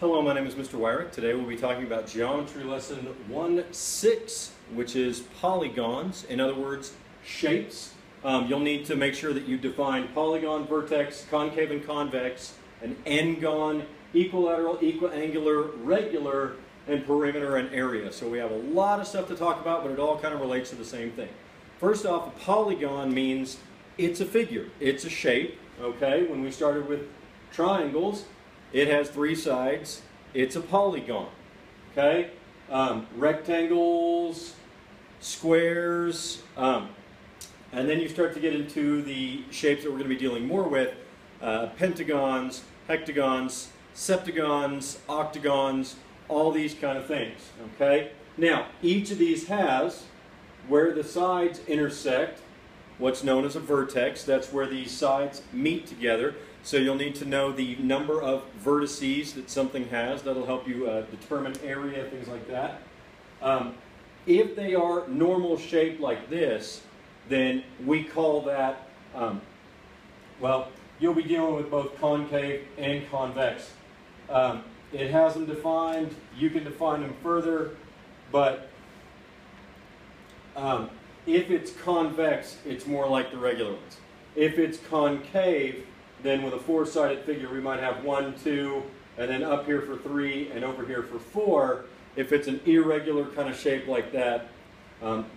Hello, my name is Mr. Wyrick. Today we'll be talking about geometry lesson 1-6, which is polygons. In other words, shapes. You'll need to make sure that you define polygon, vertex, concave and convex, an n-gon, equilateral, equiangular, regular, and perimeter and area. So we have a lot of stuff to talk about, but it all kind of relates to the same thing. First off, a polygon means it's a figure. It's a shape, okay? When we started with triangles, it has three sides. It's a polygon, okay? Rectangles, squares, and then you start to get into the shapes that we're going to be dealing more with, pentagons, hectagons, septagons, octagons, all these kind of things, okay? Now, each of these has, where the sides intersect, what's known as a vertex. That's where these sides meet together. So you'll need to know the number of vertices that something has. That'll help you determine area, things like that. If they are normal shaped like this, then we call that, well, you'll be dealing with both concave and convex. It has them defined. You can define them further, but if it's convex, it's more like the regular ones. If it's concave, then with a four-sided figure, we might have 1, 2, and then up here for 3, and over here for 4. If it's an irregular kind of shape like that,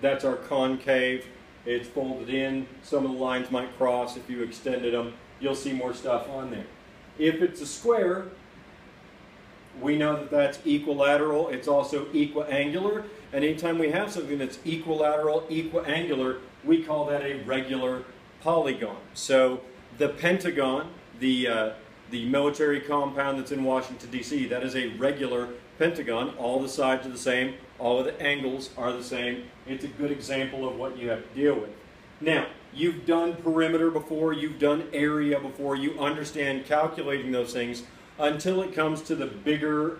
that's our concave. It's folded in. Some of the lines might cross. If you extended them, you'll see more stuff on there. If it's a square, we know that that's equilateral. It's also equiangular. And anytime we have something that's equilateral, equiangular, we call that a regular polygon. So the Pentagon, the military compound that's in Washington, D.C., that is a regular pentagon. All the sides are the same. All of the angles are the same. It's a good example of what you have to deal with. Now, you've done perimeter before. You've done area before. You understand calculating those things until it comes to the bigger,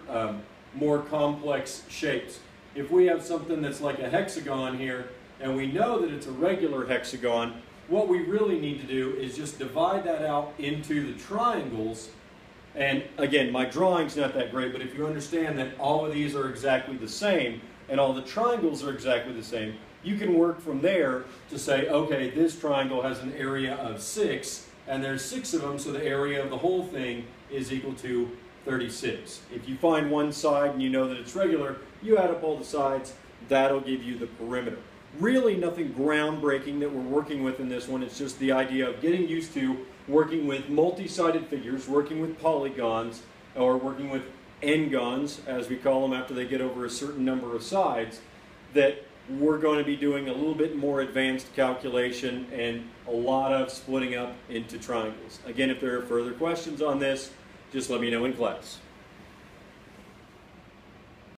more complex shapes. If we have something that's like a hexagon here, and we know that it's a regular hexagon, what we really need to do is just divide that out into the triangles. And again, my drawing's not that great, but if you understand that all of these are exactly the same, and all the triangles are exactly the same, you can work from there to say, okay, this triangle has an area of 6, and there's 6 of them, so the area of the whole thing is equal to 36. If you find one side and you know that it's regular, you add up all the sides, that'll give you the perimeter. Really nothing groundbreaking that we're working with in this one. It's just the idea of getting used to working with multi-sided figures, working with polygons, or working with n-gons, as we call them after they get over a certain number of sides, that we're going to be doing a little bit more advanced calculation and a lot of splitting up into triangles. Again, if there are further questions on this, just let me know in class.